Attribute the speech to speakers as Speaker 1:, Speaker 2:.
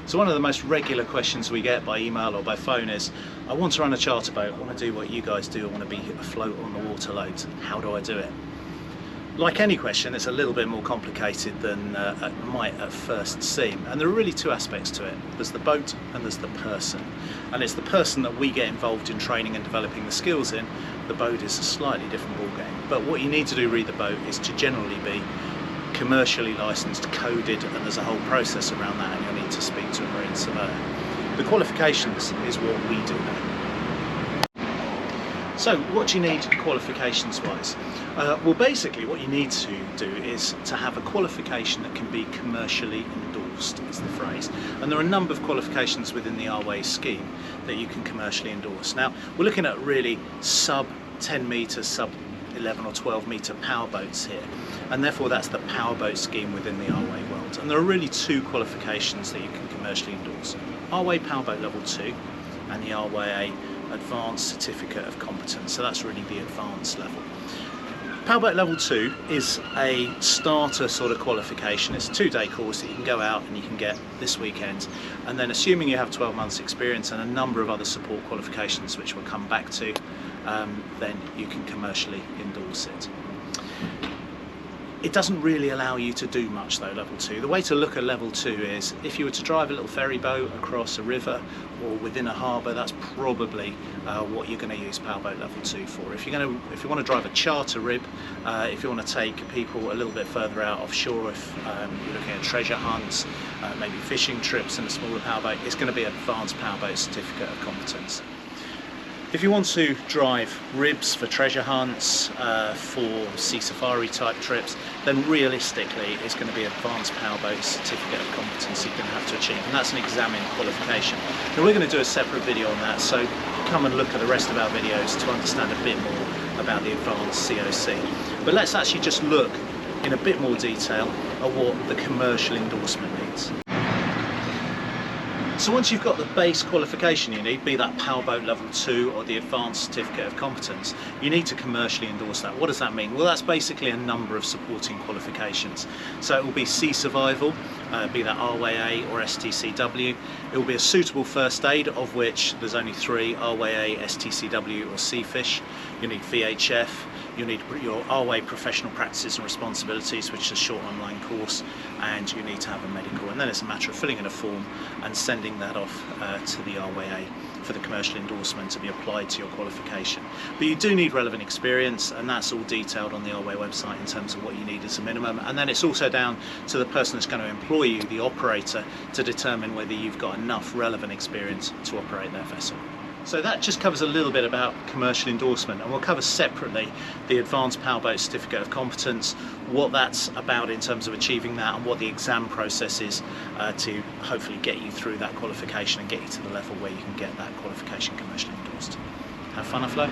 Speaker 1: So one of the most regular questions we get by email or by phone is, I want to run a charter boat, I want to do what you guys do, I want to be afloat on the water loads. How do I do it? Like any question, it's a little bit more complicated than it might at first seem. And there are really two aspects to it. There's the boat and there's the person. And it's the person that we get involved in training and developing the skills in. The boat is a slightly different ballgame. But what you need to do read the boat is to generally be commercially licensed, coded, and there's a whole process around that, and you'll need to speak to a marine surveyor. The qualifications is what we do now. So what do you need qualifications wise? Well, basically what you need to do is to have a qualification that can be commercially endorsed, is the phrase. And there are a number of qualifications within the R-Way scheme that you can commercially endorse. Now we're looking at really sub 10 metres, sub 11 or 12 metre power boats here, and therefore that's the power boat scheme within the R-Way world. And there are really two qualifications that you can commercially endorse: R-Way Powerboat Level 2 and the R-Way Advanced Certificate of Competence. So that's really the advanced level. Powerboat Level 2 is a starter sort of qualification. It's a 2-day course that you can go out and you can get this weekend, and then assuming you have 12 months experience and a number of other support qualifications which we'll come back to, then you can commercially endorse it. It doesn't really allow you to do much though, Level 2. The way to look at Level 2 is if you were to drive a little ferry boat across a river or within a harbour, that's probably what you're going to use Powerboat Level 2 for. If you want to drive a charter rib, if you want to take people a little bit further out offshore, if you're looking at treasure hunts, maybe fishing trips in a smaller powerboat, it's going to be Advanced Powerboat Certificate of Competence. If you want to drive ribs for treasure hunts, for sea safari type trips, then realistically it's going to be Advanced Powerboat Certificate of Competence you're going to have to achieve, and that's an examined qualification. Now we're going to do a separate video on that, so come and look at the rest of our videos to understand a bit more about the Advanced COC. But let's actually just look in a bit more detail at what the commercial endorsement means. So once you've got the base qualification you need, be that Powerboat Level 2 or the Advanced Certificate of Competence, you need to commercially endorse that. What does that mean? Well, that's basically a number of supporting qualifications. So it will be sea survival, be that R-Way or STCW. It will be a suitable first aid, of which there's only 3, R-Way, STCW or Sea Fish. You need VHF. You need your R-Way Professional Practices and Responsibilities, which is a short online course, and you need to have a medical. And then it's a matter of filling in a form and sending that off to the R-Way for the commercial endorsement to be applied to your qualification. But you do need relevant experience, and that's all detailed on the R-Way website in terms of what you need as a minimum. And then it's also down to the person that's going to employ you, the operator, to determine whether you've got enough relevant experience to operate their vessel. So that just covers a little bit about commercial endorsement, and we'll cover separately the Advanced Powerboat Certificate of Competence, what that's about in terms of achieving that, and what the exam process is to hopefully get you through that qualification and get you to the level where you can get that qualification commercially endorsed. Have fun afloat.